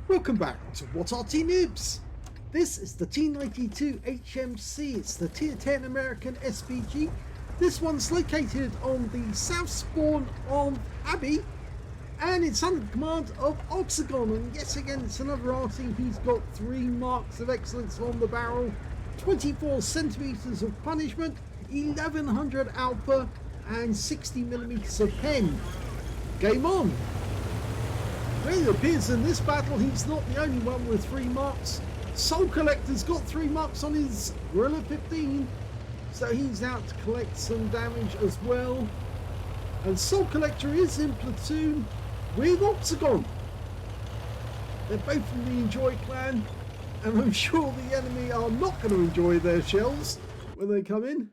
Welcome back to What Are T Noobs? This is the T92 HMC, it's the Tier 10 American SPG. This one's located on the south spawn of Abbey and it's under the command of Oxagon, and yet again it's another Arty. He's got 3 marks of excellence on the barrel, 24 centimeters of punishment, 1100 alpha and 60 millimeters of pen. Game on! Well, it appears in this battle he's not the only one with 3 marks. Soul Collector's got 3 marks on his Gorilla 15, so he's out to collect some damage as well. And Soul Collector is in platoon with Oxagon. They're both from the ENJ0Y clan, and I'm sure the enemy are not going to enjoy their shells when they come in.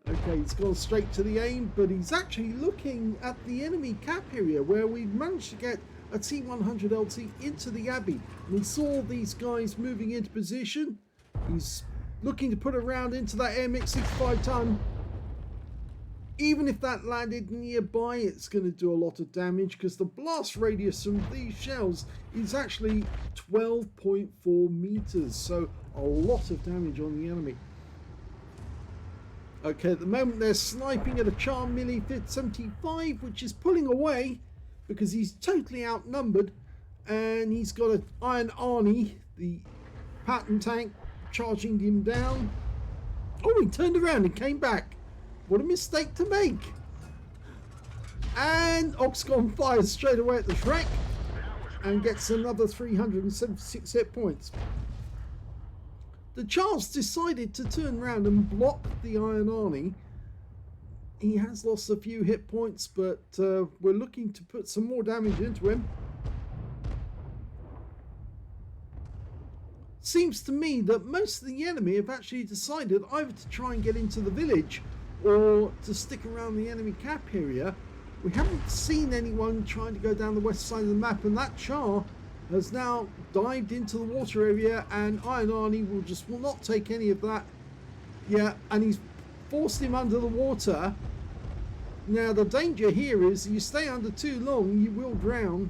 Okay, he's gone straight to the aim, but he's actually looking at the enemy cap area where we've managed to get a T100 LT into the Abbey. And he saw these guys moving into position. He's looking to put a round into that AMX 65 ton. Even if that landed nearby, it's going to do a lot of damage because the blast radius from these shells is actually 12.4 meters. So a lot of damage on the enemy. Okay, at the moment they're sniping at a Char MV7X, which is pulling away because he's totally outnumbered, and he's got an Iron Arty, the Patton tank, charging him down. Oh, he turned around and came back. What a mistake to make. And Oxagon fires straight away at the Shrek and gets another 376 hit points. The Charles decided to turn around and block the Iron Arty. He has lost a few hit points, but we're looking to put some more damage into him. Seems to me that most of the enemy have actually decided either to try and get into the village or to stick around the enemy cap area. We haven't seen anyone trying to go down the west side of the map, and that Char has now dived into the water area, and Iron Arty will not take any of that. Yeah, and he's forced him under the water. Now the danger here is you stay under too long, you will drown.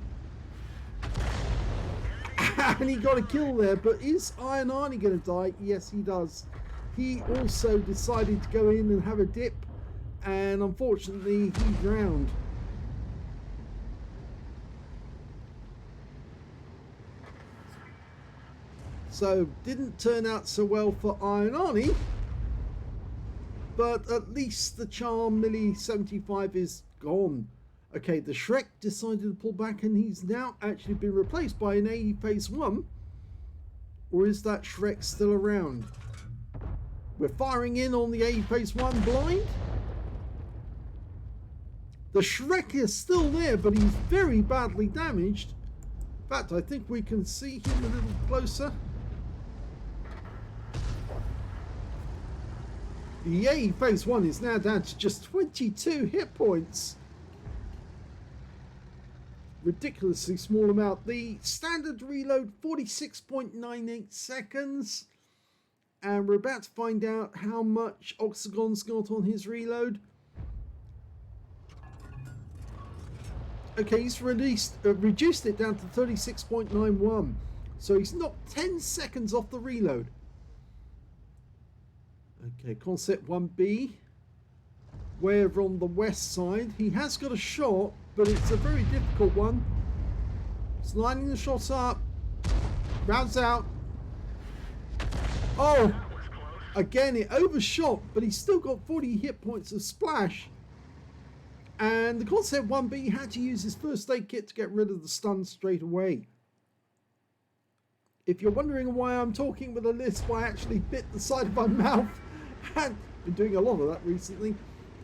And he got a kill there, but is Iron Arty going to die? Yes, he does. He also decided to go in and have a dip, and unfortunately he drowned. So didn't turn out so well for Iron Arty, but at least the Char MV7X is gone. Okay, the Shrek decided to pull back, and he's now actually been replaced by an AE Phase 1. Or is that Shrek still around? We're firing in on the AE Phase 1 blind. The Shrek is still there, but he's very badly damaged. In fact, I think we can see him a little closer. The AE Phase 1 is now down to just 22 hit points. Ridiculously small amount. The standard reload 46.98 seconds. And we're about to find out how much Oxagon's got on his reload. Okay, he's reduced it down to 36.91. So he's knocked 10 seconds off the reload. Okay, Concept 1B. Way over on the west side. He has got a shot, but it's a very difficult one. He's lining the shots up. Rounds out. Oh! Again, it overshot, but he's still got 40 hit points of splash. And the Concept 1B had to use his first aid kit to get rid of the stun straight away. If you're wondering why I'm talking with a lisp, I actually bit the side of my mouth. And been doing a lot of that recently.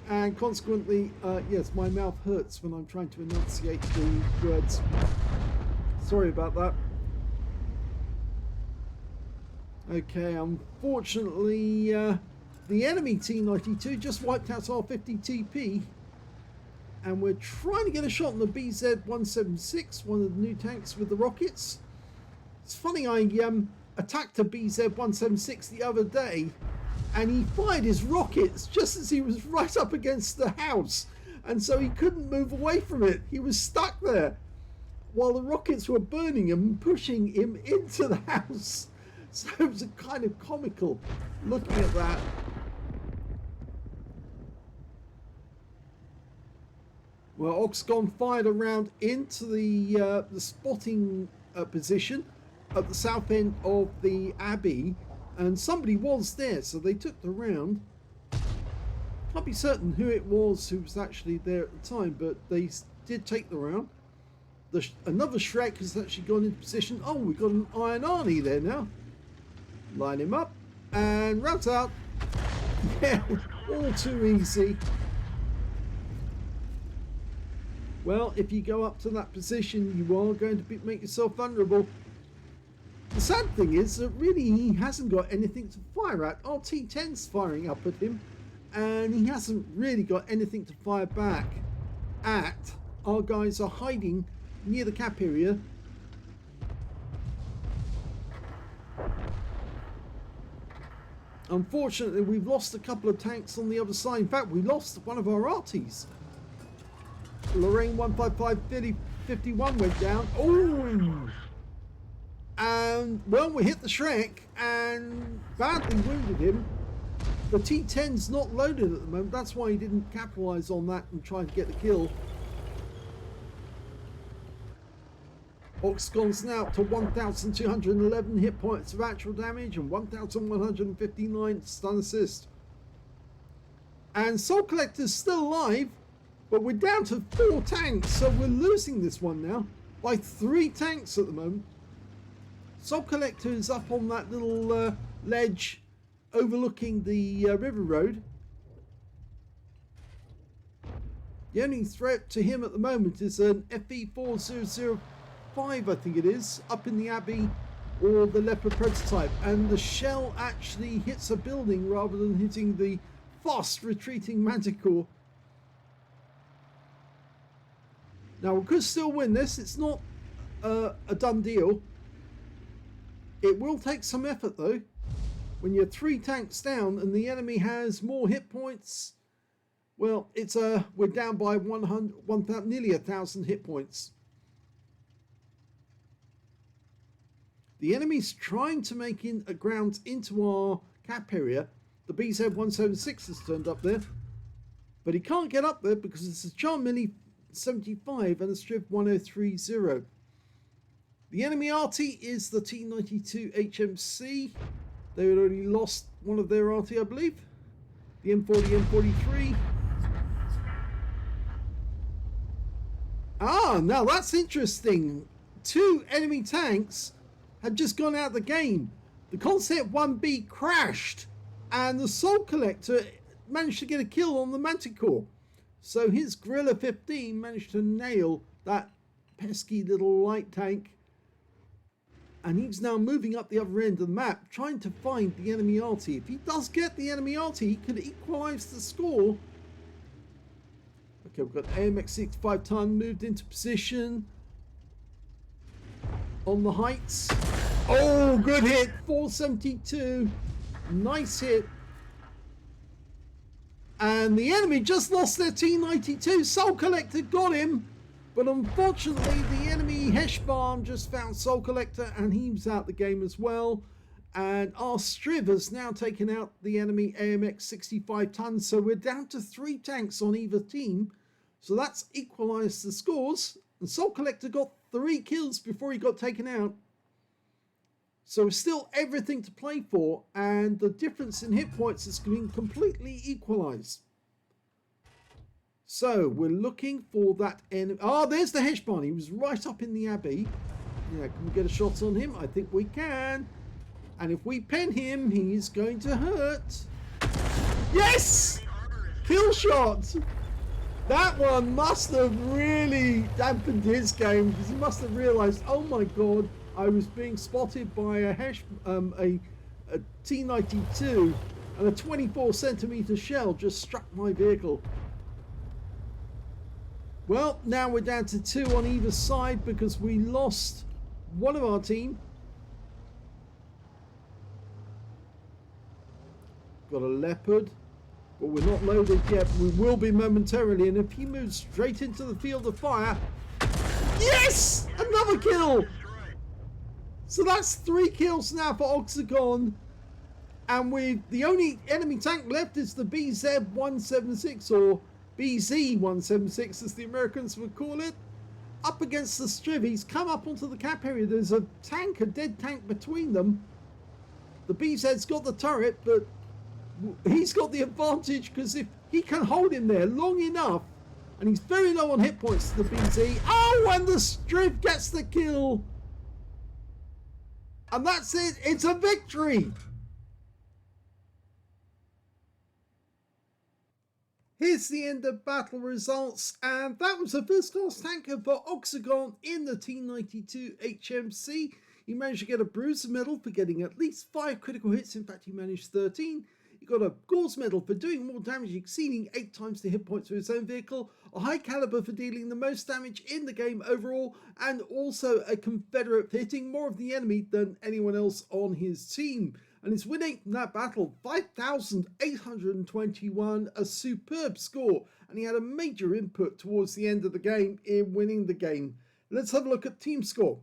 And consequently, yes, my mouth hurts when I'm trying to enunciate the words. Sorry about that. Okay, unfortunately, the enemy T92 just wiped out our 50 TP. And we're trying to get a shot on the BZ176, one of the new tanks with the rockets. It's funny, I attacked a BZ176 the other day, and he fired his rockets just as he was right up against the house, and so he couldn't move away from it. He was stuck there. while the rockets were burning him and pushing him into the house. So it was a kind of comical looking at that. Well, Oxagon fired a round into the spotting position at the south end of the Abbey, and somebody was there, so they took the round. Can't be certain who it was who was actually there at the time, but they did take the round. Another Shrek has actually gone into position. Oh, we've got an Iron Arty there now. Line him up and rounds out. Yeah, all too easy. Well, if you go up to that position, you are going to make yourself vulnerable. The sad thing is that really he hasn't got anything to fire at. Our T10's firing up at him, and he hasn't really got anything to fire back at. Our guys are hiding near the cap area. Unfortunately, we've lost a couple of tanks on the other side. In fact, we lost one of our Arties. Lorraine 155-51 went down. Oh! And, well, we hit the Shrek and badly wounded him. The T10's not loaded at the moment. That's why he didn't capitalize on that and try to get the kill. Oxagon's now up to 1,211 hit points of actual damage and 1,159 stun assist. And Soul Collector's still alive, but we're down to 4 tanks, so we're losing this one now by 3 tanks at the moment. Soul Collector is up on that little ledge overlooking the river road. The only threat to him at the moment is an FE4005, I think it is, up in the Abbey, or the Leopard prototype, and the shell actually hits a building rather than hitting the fast retreating Manticore. Now we could still win this. It's not a done deal. It will take some effort though. When you're 3 tanks down and the enemy has more hit points, well, it's we're down by 100, nearly 1,000 hit points. The enemy's trying to make grounds into our cap area. The BZ176 has turned up there, but he can't get up there because it's a Charm Mini 75 and a Striv 1030. The enemy Arty is the T92 HMC. They had already lost one of their Arty, I believe. The M40, M43. Ah, now that's interesting. 2 enemy tanks had just gone out of the game. The Concept 1B crashed, and the Soul Collector managed to get a kill on the Manticore. So his Gorilla 15 managed to nail that pesky little light tank. And he's now moving up the other end of the map, trying to find the enemy Arty. If he does get the enemy Arty, he could equalise the score. Okay, we've got AMX 65 ton moved into position on the heights. Oh, good hit, 472. Nice hit. And the enemy just lost their T92. Soul Collector got him. But unfortunately, the enemy Heshbarn just found Soul Collector and he was out the game as well. And our Striv has now taken out the enemy AMX 65 tons. So we're down to 3 tanks on either team. So that's equalised the scores. And Soul Collector got 3 kills before he got taken out. So still everything to play for. And the difference in hit points is being completely equalised. So we're looking for that enemy. Oh, there's the Heshbarn. He was right up in the Abbey. Yeah, can we get a shot on him? I think we can. And if we pen him, he's going to hurt. Yes! Kill shot! That one must have really dampened his game because he must have realised, oh my god, I was being spotted by a T92 and a 24cm shell just struck my vehicle. Well, now we're down to 2 on either side because we lost one of our team. Got a Leopard, but we're not loaded yet. We will be momentarily, and if he moves straight into the field of fire... Yes! another kill. So that's 3 kills now for Oxagon. And the only enemy tank left is the BZ176, or BZ176 as the Americans would call it. Up against the Striv. He's come up onto the cap area. There's a dead tank between them. The BZ's got the turret, but he's got the advantage because if he can hold him there long enough, and he's very low on hit points to the BZ. Oh, and the Striv gets the kill. And that's it. It's a victory. Here's the end of battle results, and that was a first class tanker for Oxagon in the T92 HMC. He managed to get a Bruiser medal for getting at least 5 critical hits. In fact, he managed 13. He got a Gauze medal for doing more damage, exceeding 8 times the hit points of his own vehicle, a High Caliber for dealing the most damage in the game overall, and also a Confederate for hitting more of the enemy than anyone else on his team. And his win rate from that battle, 5,821, a superb score, and he had a major input towards the end of the game in winning the game. Let's have a look at team score.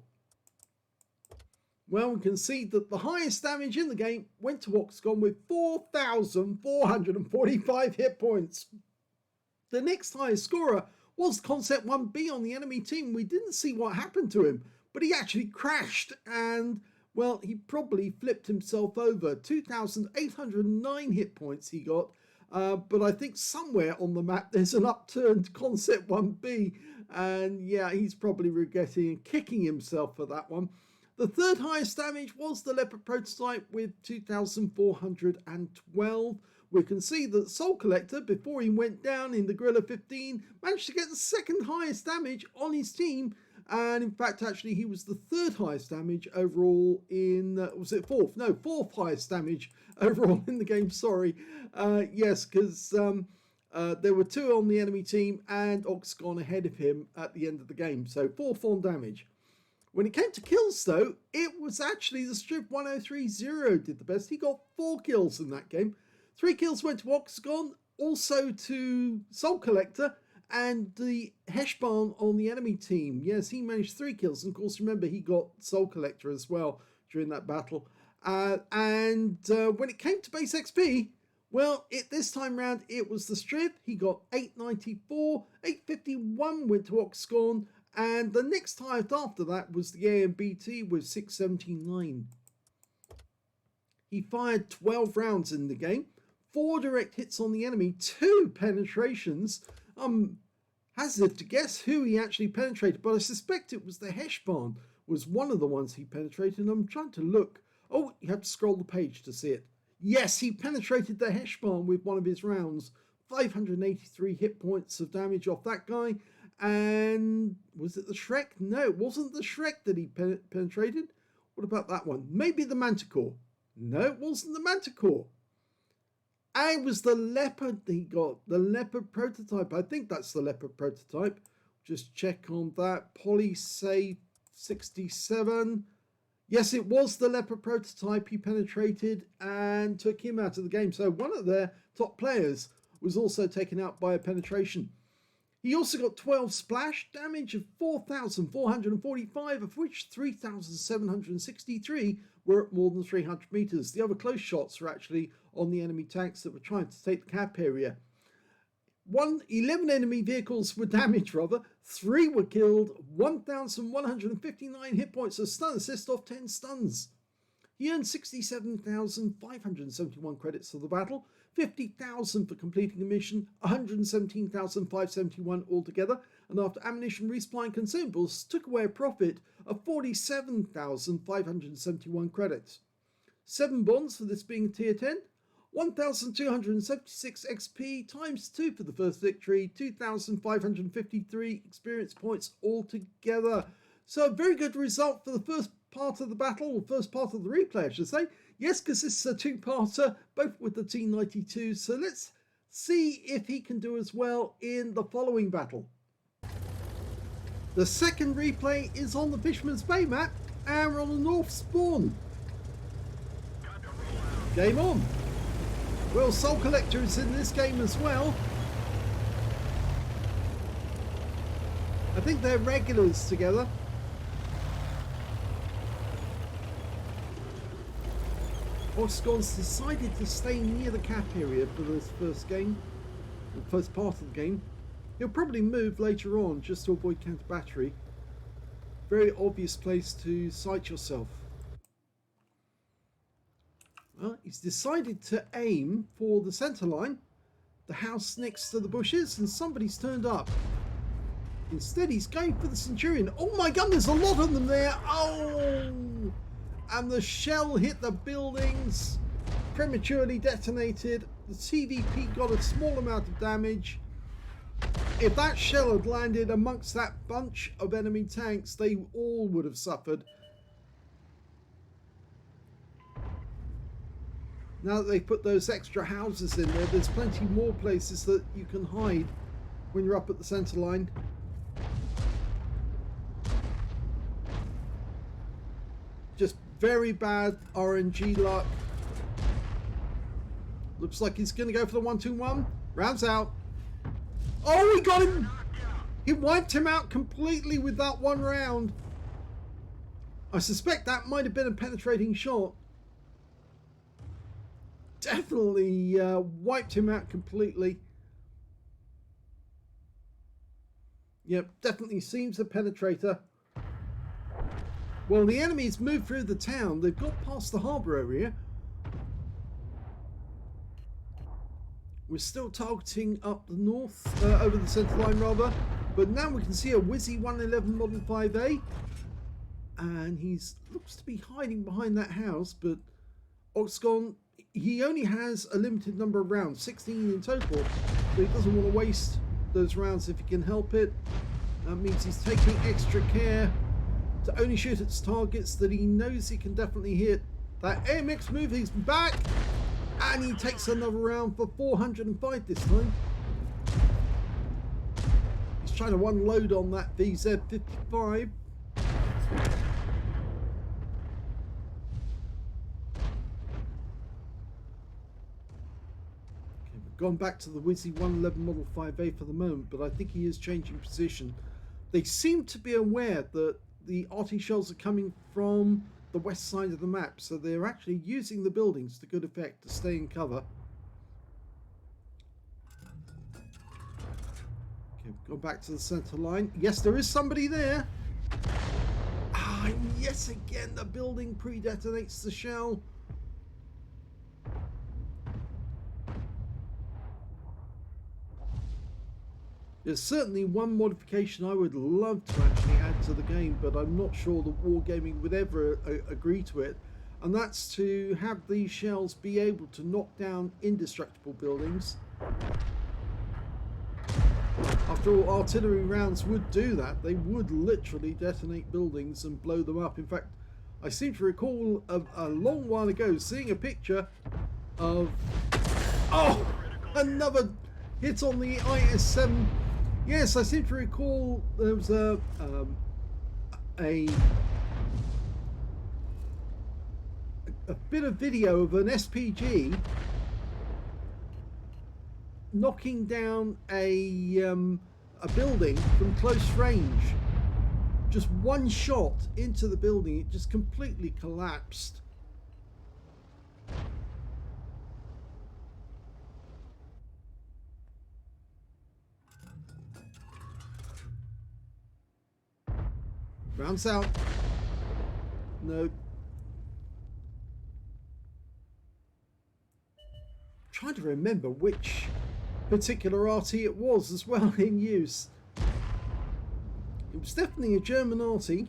Well, we can see that the highest damage in the game went to Oxagon with 4,445 hit points. The next highest scorer was Concept 1B on the enemy team. We didn't see what happened to him, but he actually crashed and, well, he probably flipped himself over. 2,809 hit points he got, but I think somewhere on the map there's an upturned Concept 1B, and yeah, he's probably regretting and kicking himself for that one. The third highest damage was the Leopard prototype with 2,412. We can see that Soul Collector, before he went down in the Guerrilla 15, managed to get the second highest damage on his team. And in fact, actually, he was the third highest damage overall in, was it fourth? No, fourth highest damage overall in the game, sorry. Yes, because there were 2 on the enemy team and Oxagon ahead of him at the end of the game. So 4th on damage. When it came to kills, though, it was actually the Striv 1030 did the best. He got 4 kills in that game. 3 kills went to Oxagon, also to Soul Collector, and the Heshbarn on the enemy team. Yes, he managed 3 kills. And of course, remember, he got Soul Collector as well during that battle. When it came to base XP, well, this time round, it was the Striv. He got 894. 851 went to Oxagon. And the next highest after that was the AMBT with 679. He fired 12 rounds in the game, 4 direct hits on the enemy, 2 penetrations. Hazard to guess who he actually penetrated, but I suspect it was the Heshbarn was one of the ones he penetrated. And I'm trying to look. Oh, you have to scroll the page to see it. Yes, he penetrated the Heshbarn with one of his rounds. 583 hit points of damage off that guy. And was it the Shrek? No, it wasn't the Shrek that he penetrated. What about that one? Maybe the Manticore. No, it wasn't the Manticore. It was the Leopard he got. The Leopard prototype. I think that's the Leopard prototype. Just check on that. Polysay 67. Yes, it was the Leopard prototype he penetrated and took him out of the game. So one of their top players was also taken out by a penetration. He also got 12 splash damage of 4,445, of which 3,763 were at more than 300 meters. The other close shots were actually on the enemy tanks that were trying to take the cap area. 11 enemy vehicles were damaged, 3 were killed, 1,159 hit points, a stun assist off 10 stuns. He earned 67,571 credits for the battle, 50,000 for completing a mission, 117,571 altogether, and after ammunition, resupply and consumables, took away a profit of 47,571 credits. 7 bonds for this being tier 10, 1,276 XP times 2 for the first victory, 2,553 experience points altogether. So a very good result for the first part of the battle, or first part of the replay, I should say. Yes, because this is a 2-parter, both with the T92. So let's see if he can do as well in the following battle. The second replay is on the Fisherman's Bay map, and we're on the North Spawn. Game on. Well, Soul Collector is in this game as well. I think they're regulars together. Oxagon's decided to stay near the cap area for this first game, the first part of the game. He'll probably move later on just to avoid counter battery. Very obvious place to sight yourself. Well, he's decided to aim for the centre line, the house next to the bushes, and somebody's turned up. Instead, he's going for the Centurion. Oh my god, there's a lot of them there. Oh! And the shell hit the buildings, prematurely detonated. The CVP got a small amount of damage. If that shell had landed amongst that bunch of enemy tanks, they all would have suffered. Now that they've put those extra houses in there, there's plenty more places that you can hide when you're up at the centre line. Just very bad RNG luck. Looks like he's going to go for the 1-2-1. Rounds out. Oh, he got him! He wiped him out completely with that one round. I suspect that might have been a penetrating shot. Definitely wiped him out completely. Yep, definitely seems a penetrator. Well, the enemies moved through the town. They've got past the harbour area. We're still targeting up the north, over the centre line rather. But now we can see a Wizzy 111 Model 5A. And he's looks to be hiding behind that house. But Oxagon, he only has a limited number of rounds, 16 in total. So he doesn't want to waste those rounds if he can help it. That means he's taking extra care to only shoot at targets that he knows he can definitely hit. That AMX move, he's back, and he takes another round for 405 this time. He's trying to unload on that VZ55. Gone back to the Wizzy 111 Model 5A for the moment, but I think he is changing position. They seem to be aware that the Arty shells are coming from the west side of the map, so they're actually using the buildings to good effect to stay in cover. Okay, go back to the centre line. Yes, there is somebody there. Ah, and yes, again, the building pre-detonates the shell. There's certainly one modification I would love to actually add to the game, but I'm not sure that Wargaming would ever agree to it, and that's to have these shells be able to knock down indestructible buildings. After all, artillery rounds would do that. They would literally detonate buildings and blow them up. In fact, I seem to recall a long while ago seeing a picture of... Oh! Another hit on the IS-7. Yes, I seem to recall there was a bit of video of an SPG knocking down a building from close range. Just one shot into the building, it just completely collapsed. Rounds out. No. Trying to remember which particular Arty it was as well in use. It was definitely a German Arty.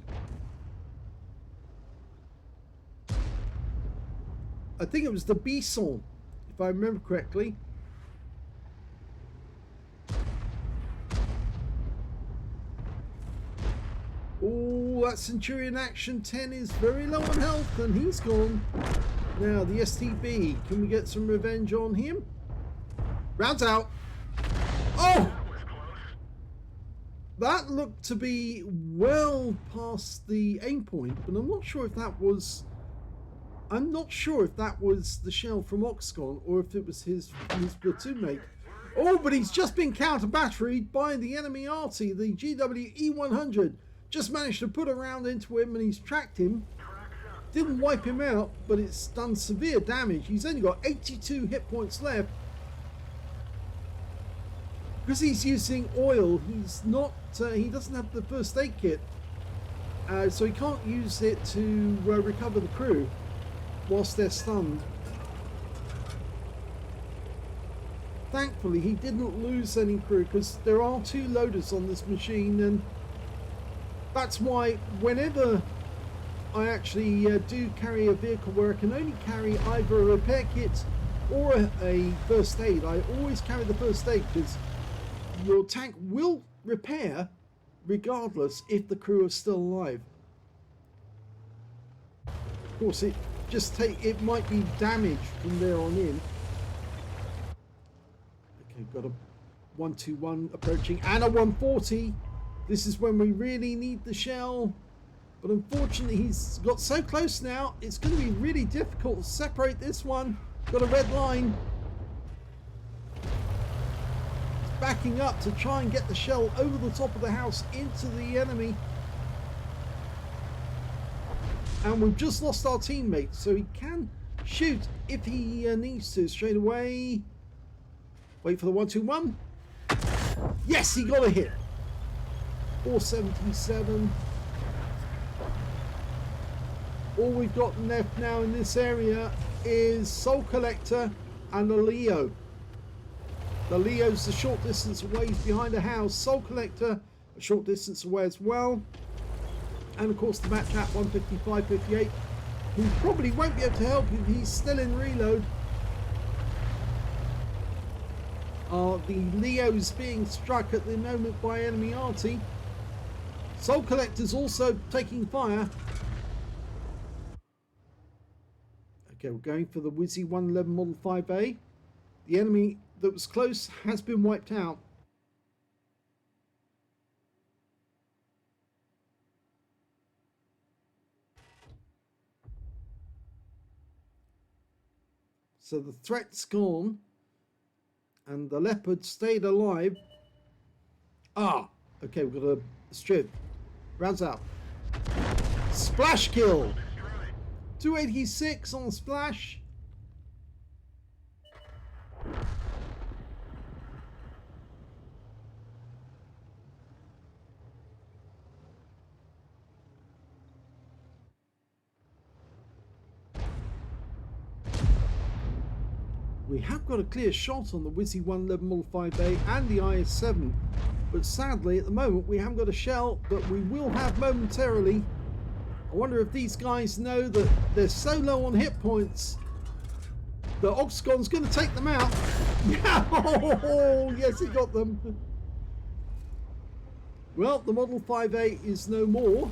I think it was the Bisson, if I remember correctly. Oh, that Centurion Action 10 is very low on health, and he's gone. Now, the STB, can we get some revenge on him? Rounds out. Oh! That looked to be well past the aim point, but I'm not sure if that was... I'm not sure if that was the shell from Oxagon, or if it was his platoon mate. Oh, but he's just been counter-batteried by the enemy Arty, the GWE100. Just managed to put a round into him, and he's tracked him. didn't wipe him out, but it's done severe damage. He's only got 82 hit points left. Because he's using oil, he's not. He doesn't have the first aid kit, so he can't use it to recover the crew whilst they're stunned. Thankfully, he didn't lose any crew because there are 2 loaders on this machine, and that's why whenever I actually do carry a vehicle where I can only carry either a repair kit or a first aid, I always carry the first aid because your tank will repair regardless if the crew are still alive. Of course, it might be damaged from there on in. Okay, got a 121 approaching and a 140. This is when we really need the shell. But unfortunately, he's got so close now, it's going to be really difficult to separate this one. Got a red line. It's backing up to try and get the shell over the top of the house into the enemy. And we've just lost our teammate, so he can shoot if he needs to straight away. Wait for the 121. Yes, he got a hit. 477. All we've got left now in this area is Soul Collector and a Leo. The Leo's a short distance away, he's behind a house. Soul Collector a short distance away as well. And of course the Match at 155.58, who probably won't be able to help if he's still in reload. The Leo's being struck at the moment by enemy Arty. Soul Collector's also taking fire. Okay, we're going for the Wizzy 111 Model 5A. The enemy that was close has been wiped out. So the threat's gone. And the Leopard stayed alive. Ah, okay, we've got a strip. Rounds out. Splash kill. 286 on splash. We have got a clear shot on the Wizzy 111 Model 5A and the IS-7, but sadly at the moment we haven't got a shell, but we will have momentarily. I wonder if these guys know that they're so low on hit points that Oxagon's going to take them out. Oh, yes, he got them. Well, the Model 5A is no more.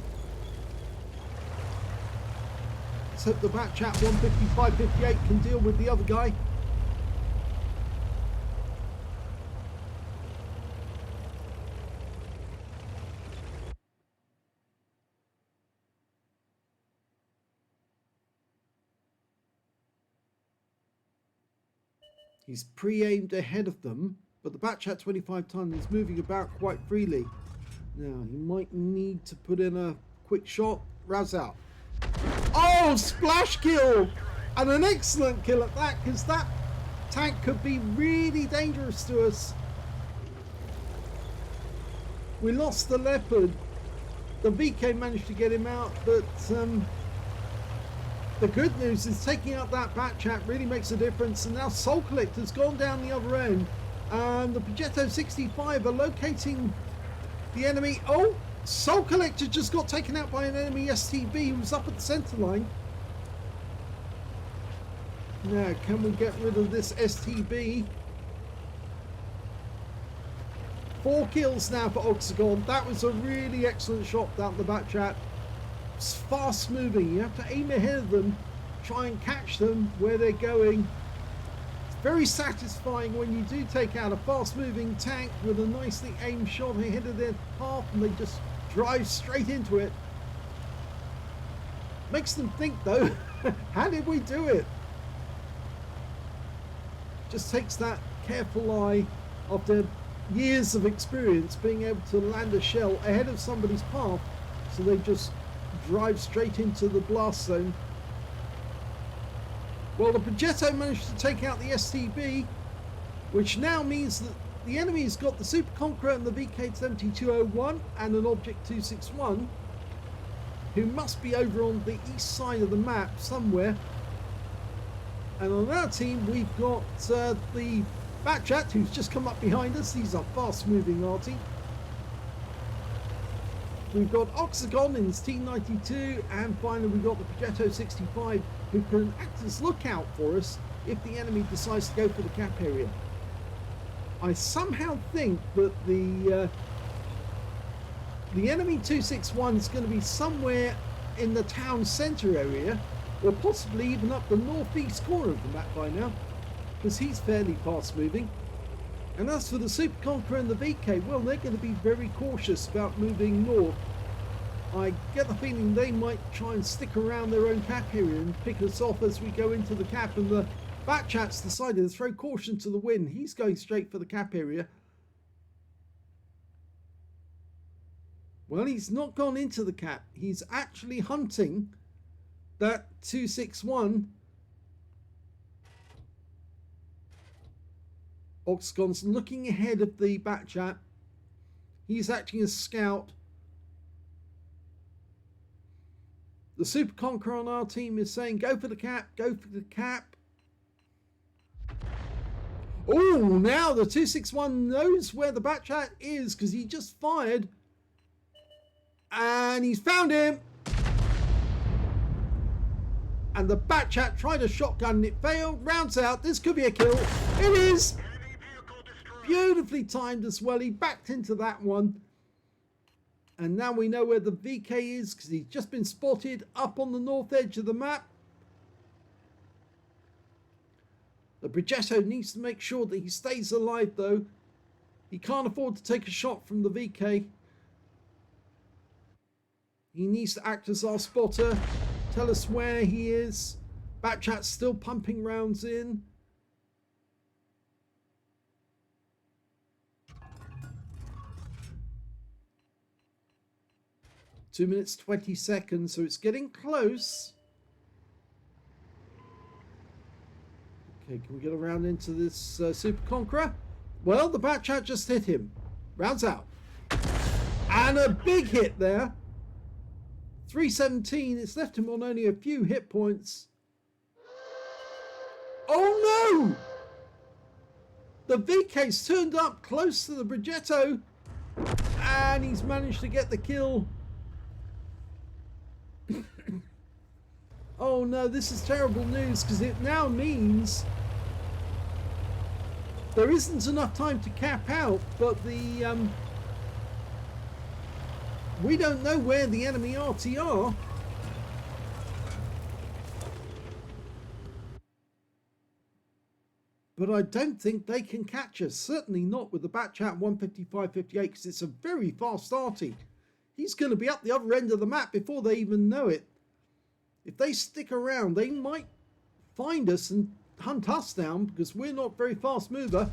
Let's hope the Batch at 155.58 can deal with the other guy. He's pre-aimed ahead of them, but the Batch at 25 ton is moving about quite freely. Now, he might need to put in a quick shot. Razz out. Oh, splash kill! And an excellent kill at that, because that tank could be really dangerous to us. We lost the Leopard. The VK managed to get him out, but the good news is taking out that Batch at really makes a difference. And now Soul Collector's gone down the other end. And the Progetto 65 are locating the enemy. Oh, Soul Collector just got taken out by an enemy STB who was up at the center line. Now, can we get rid of this STB? 4 kills now for Oxagon. That was a really excellent shot down the Batch at. It's fast moving. You have to aim ahead of them, try and catch them where they're going. It's very satisfying when you do take out a fast moving tank with a nicely aimed shot ahead of their path and they just drive straight into it. Makes them think though, how did we do it? Just takes that careful eye after years of experience being able to land a shell ahead of somebody's path, so they just drive straight into the blast zone. Well, the Progetto managed to take out the STB, which now means that the enemy's got the Super Conqueror and the VK7201 and an Object 261, who must be over on the east side of the map somewhere. And on our team, we've got the Batchat, who's just come up behind us. These are fast-moving Arty. We've got Oxagon in his T92, and finally we've got the Progetto 65, who can act as lookout for us if the enemy decides to go for the cap area. I somehow think that the enemy 261 is going to be somewhere in the town centre area, or possibly even up the northeast corner of the map by now, because he's fairly fast moving. And as for the Super Conqueror and the VK, well, they're going to be very cautious about moving north. I get the feeling they might try and stick around their own cap area and pick us off as we go into the cap, and the Batchat's decided to throw caution to the wind. He's going straight for the cap area. Well, he's not gone into the cap. He's actually hunting that 261. Oxagon's looking ahead of the Batchat. He's acting as scout. The Super Conqueror on our team is saying, go for the cap, go for the cap. Oh, now the 261 knows where the Batchat is because he just fired. And he's found him. And the Batchat tried a shotgun and it failed. Rounds out. This could be a kill. It is. Beautifully timed as well. He backed into that one. And now we know where the VK is because he's just been spotted up on the north edge of the map. The Progetto needs to make sure that he stays alive though. He can't afford to take a shot from the VK. He needs to act as our spotter. Tell us where he is. Batchat's still pumping rounds in. Two minutes 20 seconds, so it's getting close. Okay, can we get around into this Super Conqueror? Well, the Batchat just hit him. Rounds out. And a big hit there. 317, it's left him on only a few hit points. Oh no! The VK's turned up close to the Progetto and he's managed to get the kill. Oh no, this is terrible news because it now means there isn't enough time to cap out, but the we don't know where the enemy Arty are. But I don't think they can catch us. Certainly not with the Batchat 155-58 because it's a very fast Arty. He's going to be up the other end of the map before they even know it. If they stick around, they might find us and hunt us down because we're not very fast mover.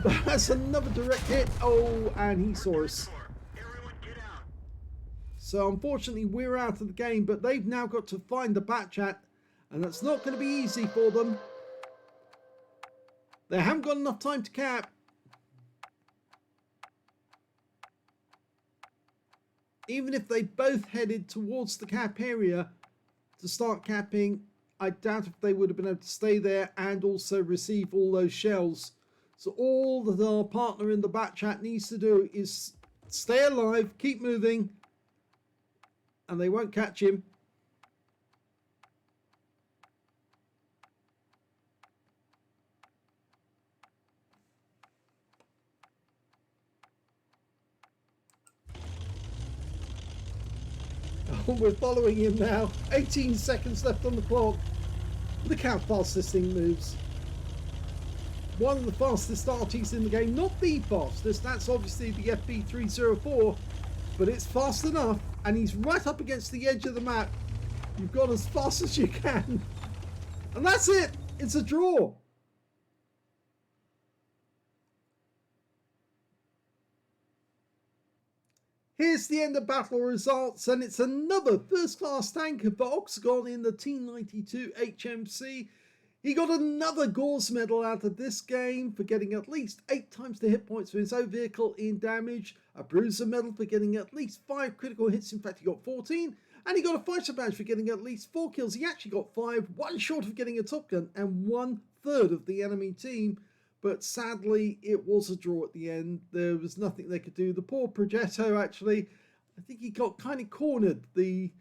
But that's another direct hit. Oh, and he saw us. So unfortunately we're out of the game, but they've now got to find the Batchat, and that's not going to be easy for them. They haven't got enough time to cap. Even if they both headed towards the cap area to start capping, I doubt if they would have been able to stay there and also receive all those shells. So all that our partner in the Batchat needs to do is stay alive, keep moving, and they won't catch him. We're following him now. 18 seconds left on the clock. Look how fast this thing moves. One of the fastest Artys in the game. Not the fastest. That's obviously the FB304. But it's fast enough. And he's right up against the edge of the map. You've got as fast as you can. And that's it. It's a draw. Here's the end of battle results, and it's another first-class tanker for Oxagon in the T92 HMC. He got another Gauze medal out of this game for getting at least 8 times the hit points for his own vehicle in damage, a Bruiser medal for getting at least 5 critical hits, in fact he got 14, and he got a Fighter badge for getting at least 4 kills. He actually got 5, one short of getting a Top Gun and 1/3 of the enemy team. But sadly, it was a draw at the end. There was nothing they could do. The poor Progetto, actually, I think he got kind of cornered. The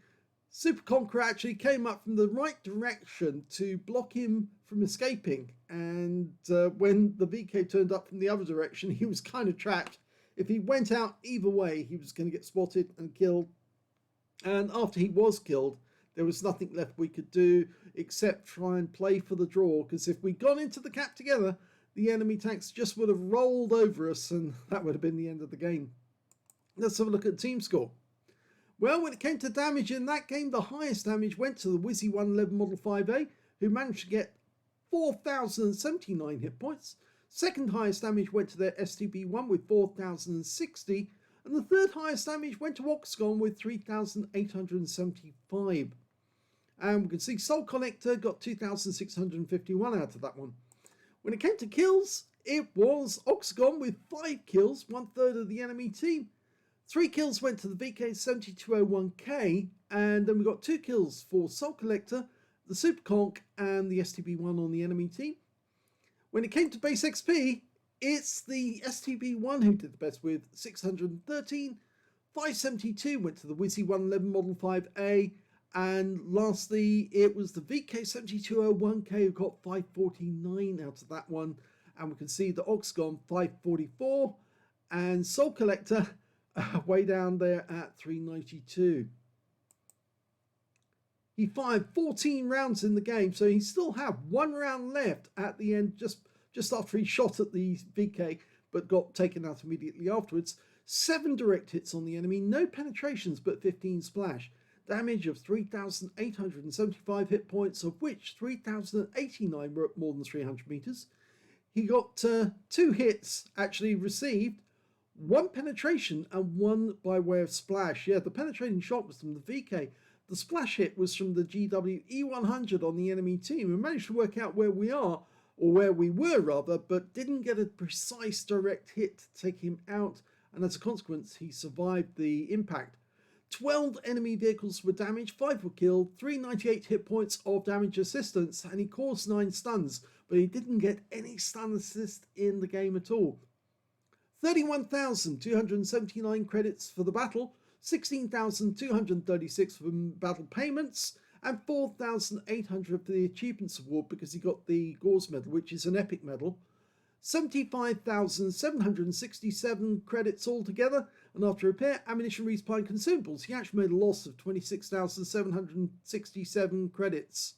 Super Conqueror actually came up from the right direction to block him from escaping. And when the VK turned up from the other direction, he was kind of trapped. If he went out either way, he was going to get spotted and killed. And after he was killed, there was nothing left we could do except try and play for the draw. Because if we'd gone into the cap together, the enemy tanks just would have rolled over us, and that would have been the end of the game. Let's have a look at team score. Well, when it came to damage in that game, the highest damage went to the Wizzy 111 Model 5A, who managed to get 4,079 hit points. Second highest damage went to their STB1 with 4,060, and the third highest damage went to Oxagon with 3,875. And we can see Soul Collector got 2,651 out of that one. When it came to kills, it was Oxagon with 5 kills, 1/3 of the enemy team. 3 kills went to the VK7201K, and then we got 2 kills for Soul Collector, the Super Conk, and the STB1 on the enemy team. When it came to base XP, it's the STB1 who did the best with 613. 572 went to the Wizzy 111 Model 5A. And lastly, it was the VK7201K who got 549 out of that one. And we can see the Oxagon 544 and Soul Collector way down there at 392. He fired 14 rounds in the game, so he still had 1 round left at the end, just after he shot at the VK, but got taken out immediately afterwards. 7 direct hits on the enemy, no penetrations, but 15 splash. Damage of 3,875 hit points, of which 3,089 were at more than 300 meters. He got 2 hits actually received, 1 penetration and 1 by way of splash. Yeah, the penetrating shot was from the VK. The splash hit was from the GW E100 on the enemy team. We managed to work out where we are, or where we were rather, but didn't get a precise direct hit to take him out. And as a consequence, he survived the impact. 12 enemy vehicles were damaged, 5 were killed, 398 hit points of damage assistance, and he caused 9 stuns, but he didn't get any stun assist in the game at all. 31,279 credits for the battle, 16,236 for battle payments, and 4,800 for the Achievements Award because he got the Gauze medal, which is an epic medal. 75,767 credits altogether, and after repair, ammunition, resupply and consumables, he actually made a loss of 26,767 credits.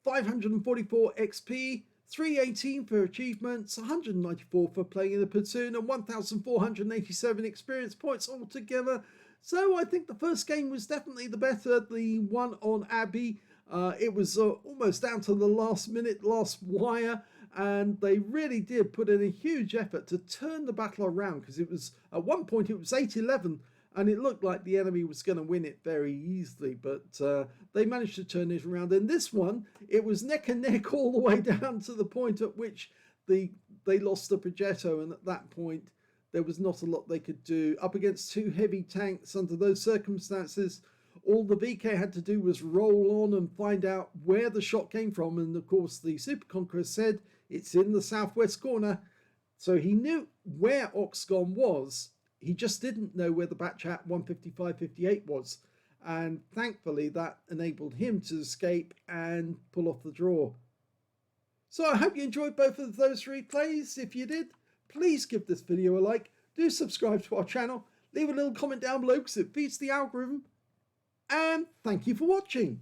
544 XP, 318 for achievements, 194 for playing in the platoon, and 1,487 experience points altogether. So I think the first game was definitely the better, the one on Abbey. It was almost down to the last minute, last wire. And they really did put in a huge effort to turn the battle around, because it was at one point it was 8-11 and it looked like the enemy was going to win it very easily, but they managed to turn it around. In this one, it was neck and neck all the way down to the point at which they lost the Progetto, and at that point there was not a lot they could do. Up against 2 heavy tanks under those circumstances, all the VK had to do was roll on and find out where the shot came from. And of course, the Super Conqueror said it's in the southwest corner. So he knew where Oxagon was. He just didn't know where the batch at 155.58 was. And thankfully, that enabled him to escape and pull off the draw. So I hope you enjoyed both of those replays. If you did, please give this video a like. Do subscribe to our channel. Leave a little comment down below because it feeds the algorithm. And thank you for watching.